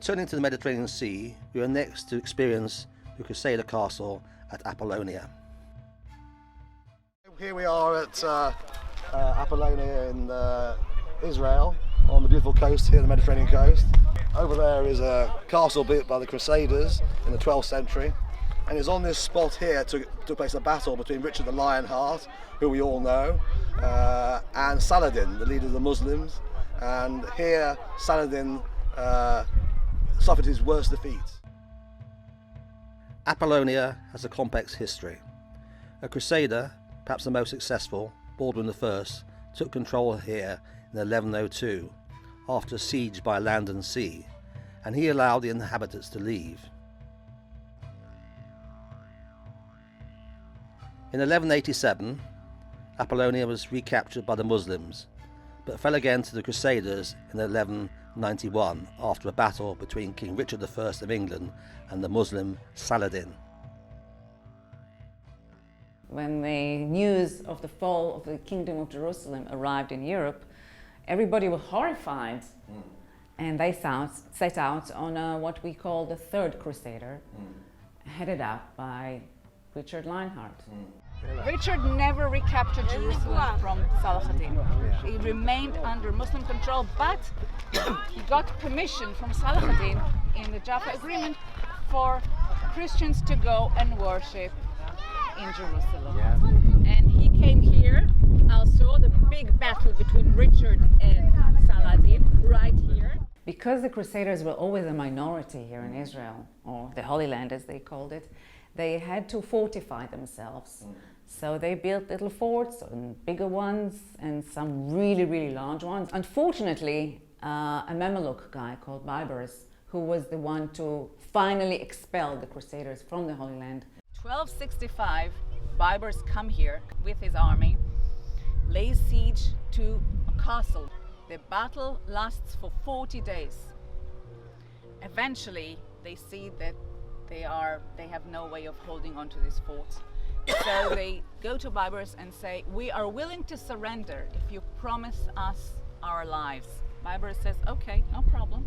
Turning to the Mediterranean Sea, we are next to experience the Crusader castle at Apollonia. Here we are at Apollonia in Israel, on the beautiful coast here, the Mediterranean coast. Over there is a castle built by the Crusaders in the 12th century, and it's on this spot here took place a battle between Richard the Lionheart, who we all know, and Saladin, the leader of the Muslims. And here Saladin suffered his worst defeat. Apollonia has a complex history. A crusader, perhaps the most successful, Baldwin I, took control here in 1102 after a siege by land and sea, and he allowed the inhabitants to leave. In 1187, Apollonia was recaptured by the Muslims, but fell again to the Crusaders in 1191 after a battle between King Richard I of England and the Muslim Saladin. When the news of the fall of the Kingdom of Jerusalem arrived in Europe, everybody was horrified, and they set out on what we call the Third Crusader, headed up by Richard Lionheart. Richard never recaptured Jerusalem from Saladin. He remained under Muslim control, but he got permission from Saladin in the Jaffa Agreement for Christians to go and worship in Jerusalem. And he came here, also the big battle between Richard and Saladin, right here. Because the Crusaders were always a minority here in Israel, or the Holy Land as they called it, they had to fortify themselves. So they built little forts, and bigger ones, and some really, really large ones. Unfortunately, a Mameluke guy called Baibars, who was the one to finally expel the Crusaders from the Holy Land. 1265, Baibars come here with his army, lays siege to a castle. The battle lasts for 40 days. Eventually, they see that they have no way of holding on to this fort. So they go to Baibars and say, "We are willing to surrender if you promise us our lives." Baibars says, "Okay, no problem."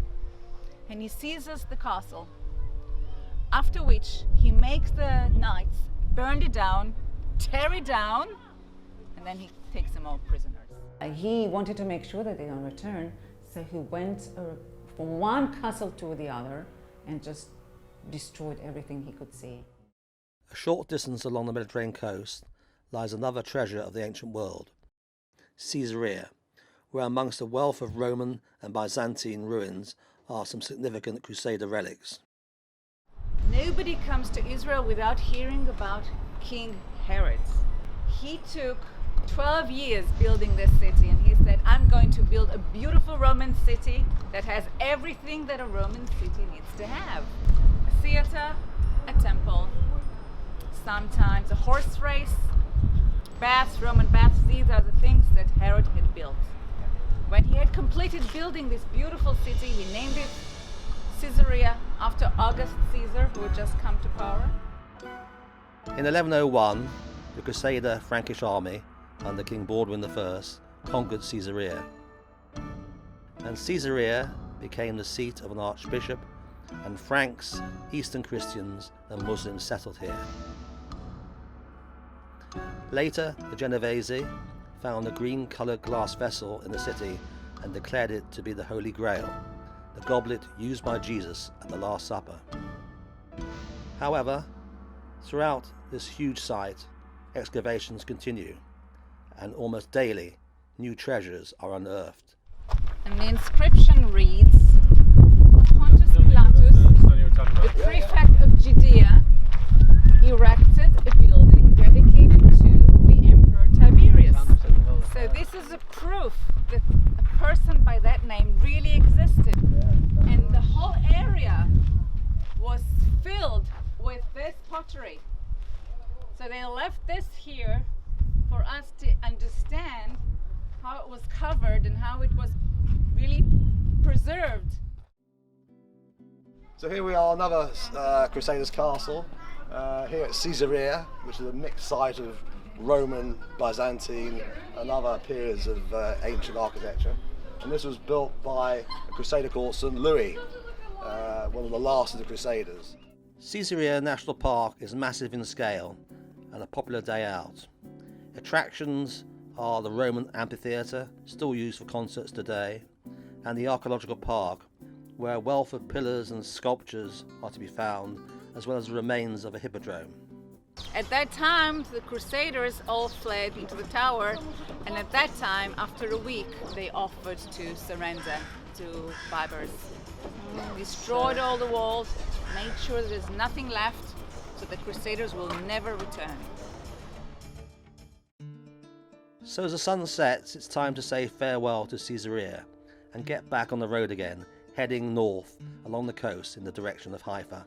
And he seizes the castle, after which he makes the knights burn it down, tear it down, and then he takes them all prisoners. He wanted to make sure that they don't return, so he went from one castle to the other and just destroyed everything he could see. A short distance along the Mediterranean coast lies another treasure of the ancient world, Caesarea, where amongst a wealth of Roman and Byzantine ruins are some significant Crusader relics. Nobody comes to Israel without hearing about King Herod. He took 12 years building this city, and he said, "I'm going to build a beautiful Roman city that has everything that a Roman city needs to have. A theater, a temple, sometimes a horse race, baths, Roman baths. These are the things that Herod had built. When he had completed building this beautiful city, he named it Caesarea after August Caesar, who had just come to power. In 1101, the Crusader Frankish army under King Baldwin I conquered Caesarea, and Caesarea became the seat of an archbishop, and Franks, Eastern Christians and Muslims settled here. Later, the Genovese found a green-coloured glass vessel in the city and declared it to be the Holy Grail, the goblet used by Jesus at the Last Supper. However, throughout this huge site, excavations continue, and almost daily, new treasures are unearthed. And the inscription reads, "Pontius Pilatus, the prefect of Judea, erected a building dedicated to the Emperor Tiberius." So this is a proof that a person by that name really existed. And the whole area was filled with this pottery. So they left this here for us to understand how it was covered and how it was really preserved. So here we are, another Crusaders castle, here at Caesarea, which is a mixed site of Roman, Byzantine and other periods of ancient architecture. And this was built by a Crusader called St. Louis one of the last of the Crusaders. Caesarea National Park is massive in scale and a popular day out. Attractions are the Roman amphitheatre, still used for concerts today, and the archaeological park, where a wealth of pillars and sculptures are to be found, as well as the remains of a hippodrome. At that time, the Crusaders all fled into the tower, and at that time, after a week, they offered to surrender to Berbers. Destroyed all the walls, made sure that there's nothing left, so the Crusaders will never return. So as the sun sets, it's time to say farewell to Caesarea and get back on the road again, heading north along the coast in the direction of Haifa.